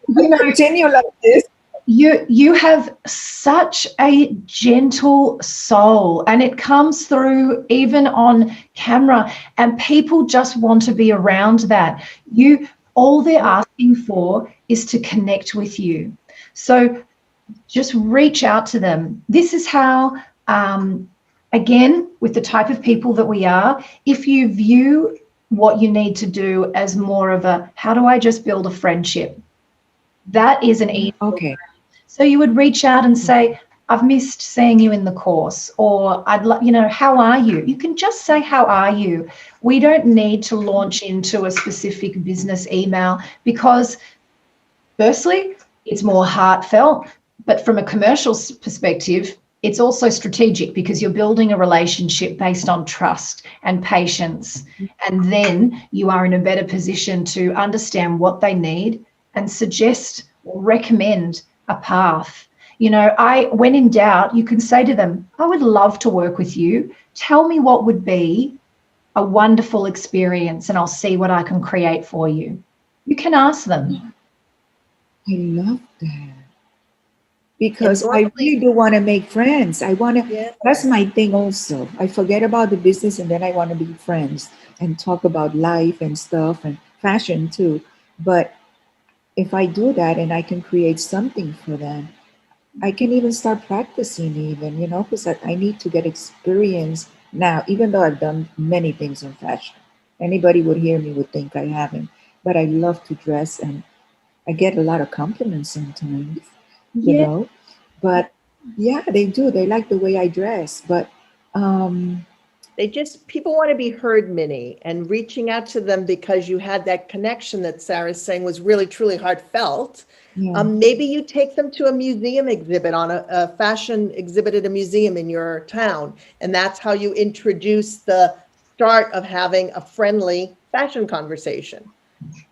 You know, Continue like this. you have such a gentle soul, and it comes through even on camera, and people just want to be around that. All they're asking for is to connect with you. So just reach out to them. This is how, again, with the type of people that we are, if you view what you need to do as more of a, how do I just build a friendship? That is an easy. Okay. So you would reach out and say, I've missed seeing you in the course, or I'd like, how are you? You can just say, how are you? We don't need to launch into a specific business email because, firstly, it's more heartfelt, but from a commercial perspective, it's also strategic because you're building a relationship based on trust and patience. And then you are in a better position to understand what they need and suggest or recommend a path. When in doubt, you can say to them, I would love to work with you. Tell me what would be a wonderful experience and I'll see what I can create for you. You can ask them. I love that. Because I really do want to make friends. That's my thing also. I forget about the business and then I want to be friends and talk about life and stuff and fashion too. But if I do that and I can create something for them, I can even start practicing even, because I need to get experience now, even though I've done many things in fashion. Anybody would hear me would think I haven't, but I love to dress and I get a lot of compliments sometimes, but yeah, they do. They like the way I dress, but people want to be heard, Minnie, and reaching out to them because you had that connection that Sarah's saying was really, truly heartfelt. yeah. Maybe you take them to a museum exhibit on a fashion exhibit at a museum in your town. And that's how you introduce the start of having a friendly fashion conversation.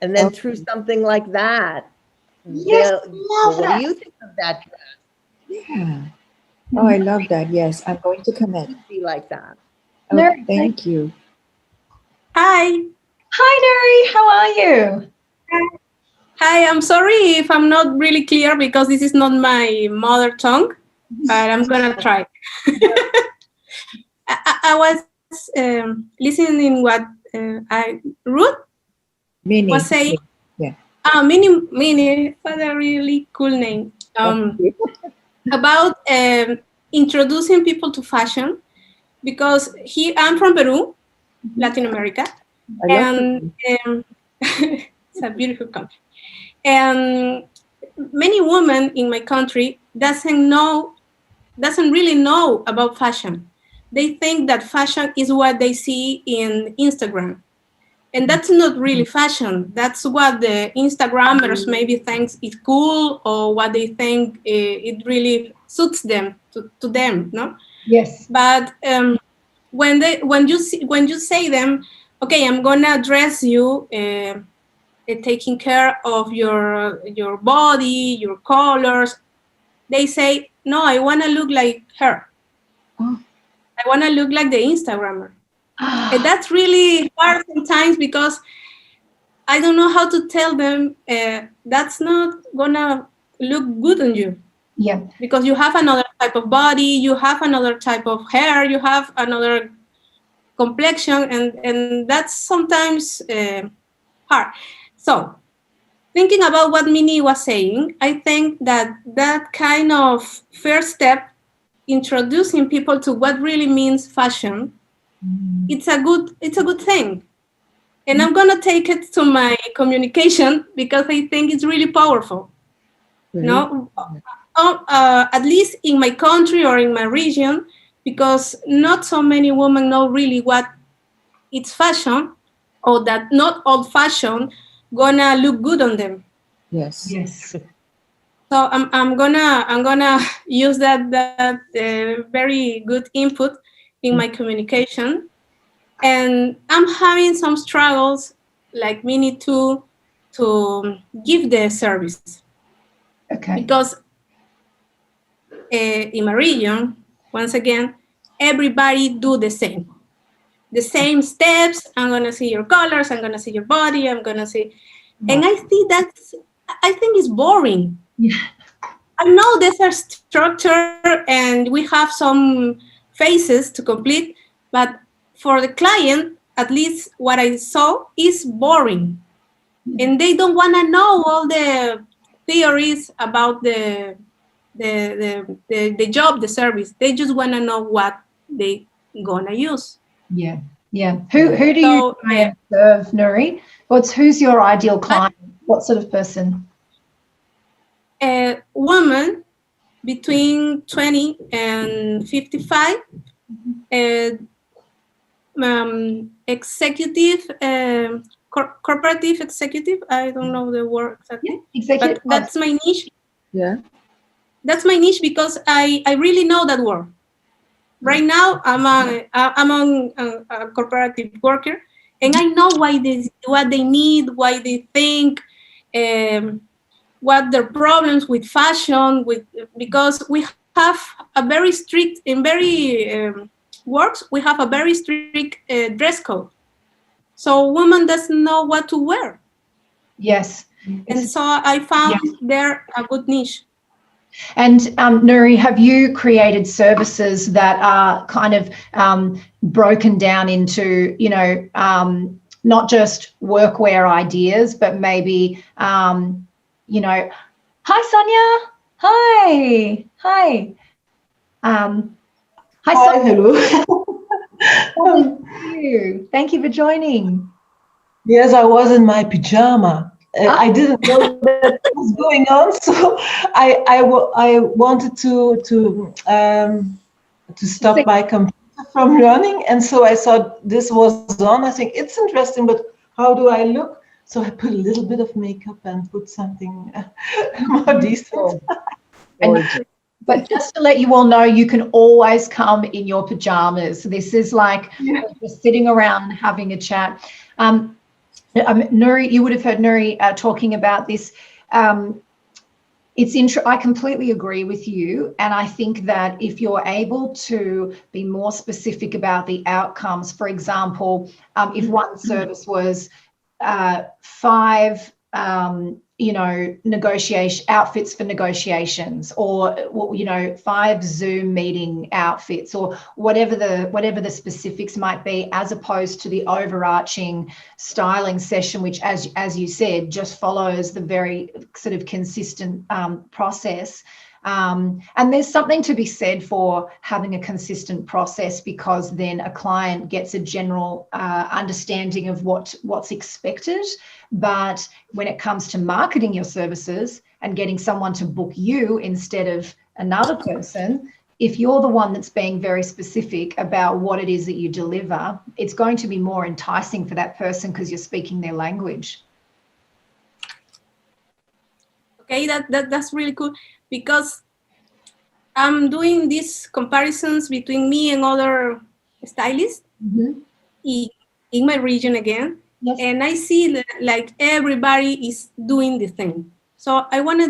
And then through something like that, what do you think of that dress? Yeah. Oh, I love that. Yes, I'm going to connect. Be like that. Oh, thank you. Hi. Hi, Nuri. How are you? Hi, I'm sorry if I'm not really clear because this is not my mother tongue, but I'm going to try. I was listening what Ruth Minnie was saying. Yeah. Minnie, what a really cool name. About introducing people to fashion, because I'm from Peru, Latin America, and it's a beautiful country. And many women in my country doesn't really know about fashion. They think that fashion is what they see in Instagram. And that's not really fashion. That's what the Instagrammers maybe think is cool, or what they think it really suits them to them, no? Yes. But when you say them, okay, I'm gonna dress you, taking care of your body, your colors, they say, no, I wanna look like her. Oh. I wanna look like the Instagrammer. And that's really hard sometimes because I don't know how to tell them that's not gonna look good on you. Yeah. Because you have another type of body, you have another type of hair, you have another complexion, and that's sometimes hard. So, thinking about what Minnie was saying, I think that kind of first step, introducing people to what really means fashion, it's a good thing. And I'm gonna take it to my communication because I think it's really powerful. No, at least in my country or in my region, because not so many women know really what it's fashion, or that not all fashion gonna look good on them. Yes. Yes. So I'm gonna use that very good input in my communication, and I'm having some struggles, like we need to give the service, Okay. because in my region, once again, everybody do the same steps. I'm gonna see your colors, I'm gonna see your body, I'm gonna see, and I think it's boring. Yeah. I know there's a structure and we have some phases to complete, but for the client, at least what I saw is boring. And they don't want to know all the theories about the job, the service. They just want to know what they gonna use. Yeah. Yeah. Who do you So, try and serve, Nuri? Who's your ideal client? What sort of person? a woman between 20 and 55, executive, corporative executive. I don't know the word exactly, Executive. but that's my niche. Yeah. That's my niche because I really know that word. Right now, I'm a corporative worker, and I know what they need, why they think, what their problems with fashion, because we have a very strict, in very works, we have a very strict dress code. So woman doesn't know what to wear. Yes. And so I found there a good niche. And Nuri, have you created services that are kind of broken down into, not just workwear ideas, but maybe, hi, Sonia. Hi. Hi. Hi, Sonia. Hello. Thank you for joining. Yes, I was in my pajama. I didn't know that was going on, so I wanted to stop my computer from running, and so I saw this was on. I think it's interesting, but how do I look? So I put a little bit of makeup and put something more decent. But just to let you all know, you can always come in your pajamas. This is like just sitting around having a chat. Nuri, you would have heard Nuri talking about this. I completely agree with you. And I think that if you're able to be more specific about the outcomes, for example, if one service was 5, outfits for negotiations, or 5 Zoom meeting outfits, or whatever the specifics might be, as opposed to the overarching styling session, which, as you said, just follows the very sort of consistent process. And there's something to be said for having a consistent process, because then a client gets a general understanding of what's expected. But when it comes to marketing your services and getting someone to book you instead of another person, if you're the one that's being very specific about what it is that you deliver, it's going to be more enticing for that person because you're speaking their language. Okay, that's really cool, because I'm doing these comparisons between me and other stylists in my region again. Yes. And I see that, like, everybody is doing the thing. So I want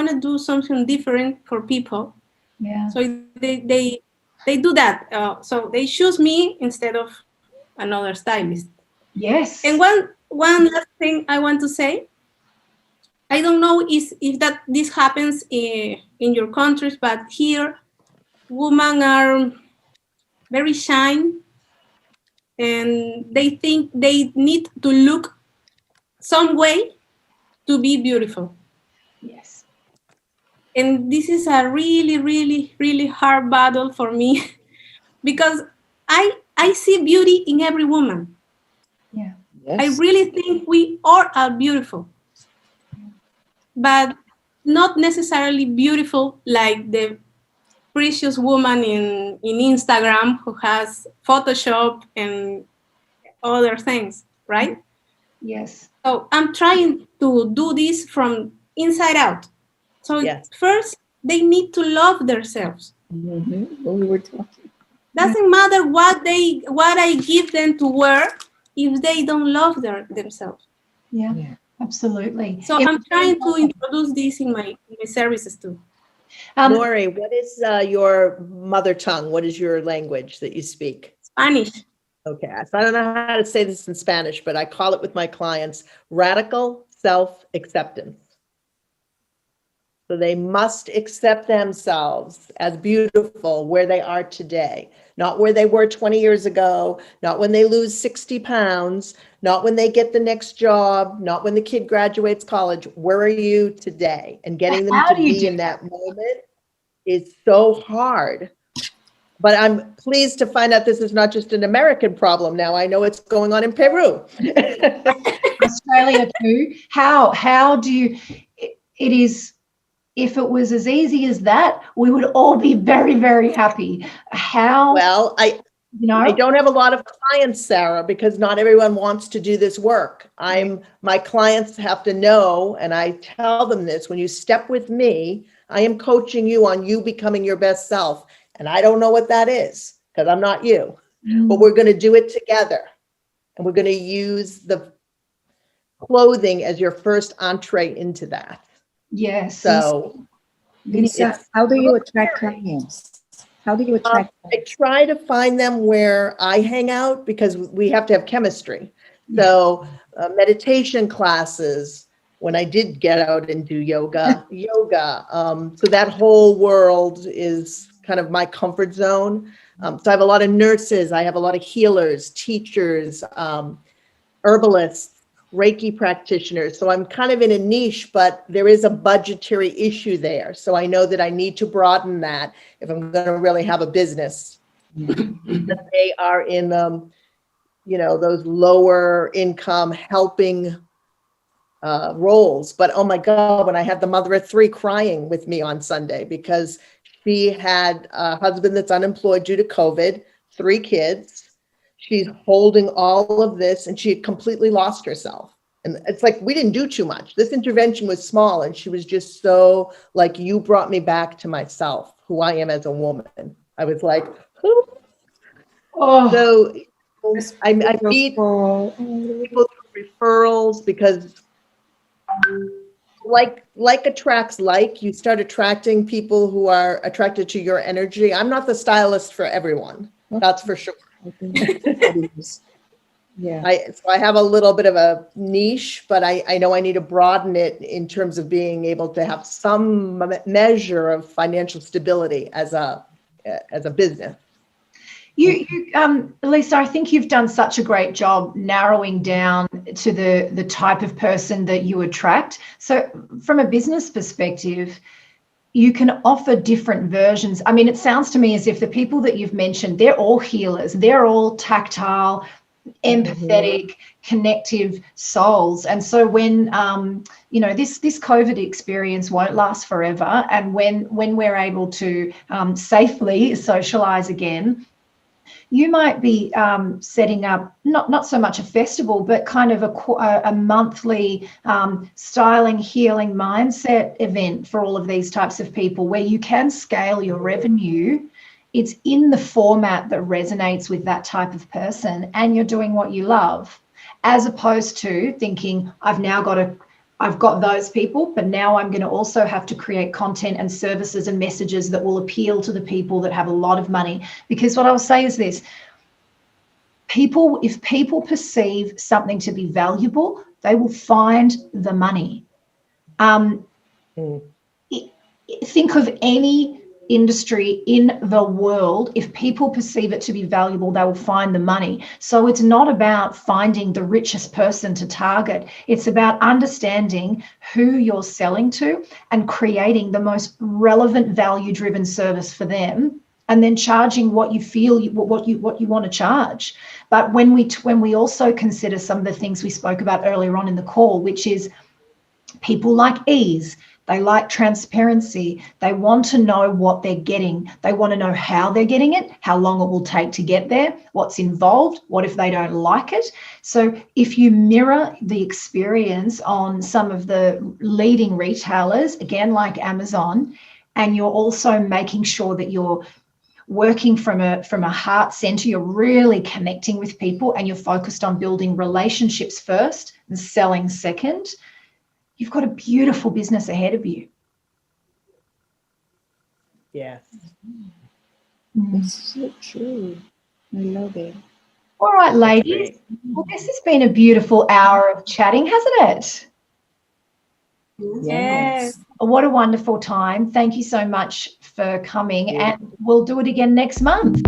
to do something different for people. Yeah. So they do that. So they choose me instead of another stylist. Yes. And one last thing I want to say. I don't know if this happens in your countries, but here, women are very shy, and they think they need to look some way to be beautiful. Yes. And this is a really, really, really hard battle for me because I see beauty in every woman. Yeah. Yes. I really think we all are beautiful, but not necessarily beautiful like the precious woman in Instagram who has Photoshop and other things, right? Yes. So I'm trying to do this from inside out. So Yes. first, they need to love themselves. Mm-hmm. We were talking. Doesn't matter what I give them to wear if they don't love themselves. Yeah, absolutely. So I'm trying to introduce this in my services too. Nori, what is your mother tongue? What is your language that you speak? Spanish. Okay, so I don't know how to say this in Spanish, but I call it with my clients radical self-acceptance. So they must accept themselves as beautiful where they are today, not where they were 20 years ago, not when they lose 60 pounds, not when they get the next job, not when the kid graduates college. Where are you today? And getting them to be in that moment is so hard. But I'm pleased to find out this is not just an American problem now. I know it's going on in Peru. Australia too. How do you, it is, if it was as easy as that, we would all be very, very happy. How? Well, I don't have a lot of clients, Sarah, because not everyone wants to do this work. My clients have to know, and I tell them this, when you step with me, I am coaching you on you becoming your best self. And I don't know what that is because I'm not you, but we're going to do it together. And we're going to use the clothing as your first entree into that. Yes. So, Lisa, how do you attract clients? How do you attract clients? I try to find them where I hang out because we have to have chemistry. So meditation classes, when I did get out and do yoga. So that whole world is kind of my comfort zone. So I have a lot of nurses, I have a lot of healers, teachers, herbalists, Reiki practitioners. So I'm kind of in a niche, but there is a budgetary issue there. So I know that I need to broaden that if I'm going to really have a business. That they are in, those lower income helping roles. But oh my God, when I had the mother of three crying with me on Sunday because she had a husband that's unemployed due to COVID, 3 kids. She's holding all of this and she had completely lost herself. And it's like, we didn't do too much. This intervention was small. And she was just so like, you brought me back to myself, who I am as a woman. I was like, oh. So I meet people through referrals because like attracts like. You start attracting people who are attracted to your energy. I'm not the stylist for everyone. That's for sure. Yeah. So I have a little bit of a niche, but I know I need to broaden it in terms of being able to have some measure of financial stability as a business. Lisa, I think you've done such a great job narrowing down to the type of person that you attract. So from a business perspective, you can offer different versions. I mean, it sounds to me as if the people that you've mentioned, they're all healers. They're all tactile, empathetic, connective souls. And so when, this COVID experience won't last forever. And when we're able to safely socialize again, you might be setting up not so much a festival, but kind of a monthly styling, healing mindset event for all of these types of people where you can scale your revenue. It's in the format that resonates with that type of person and you're doing what you love, as opposed to thinking, I've got those people, but now I'm going to also have to create content and services and messages that will appeal to the people that have a lot of money. Because what I'll say is this, if people perceive something to be valuable, they will find the money. Think of any industry in the world. If people perceive it to be valuable, they will find the money. So it's not about finding the richest person to target. It's about understanding who you're selling to and creating the most relevant value-driven service for them, and then charging what you feel what you want to charge. But when we also consider some of the things we spoke about earlier on in the call, which is people like ease. They like transparency. They want to know what they're getting. They want to know how they're getting it, how long it will take to get there, what's involved, what if they don't like it. So if you mirror the experience on some of the leading retailers, again, like Amazon, and you're also making sure that you're working from a heart center, you're really connecting with people, and you're focused on building relationships first and selling second, you've got a beautiful business ahead of you. Yes. It's so true. I love it. All right, ladies. Well, this has been a beautiful hour of chatting, hasn't it? Yes. What a wonderful time. Thank you so much for coming, and we'll do it again next month.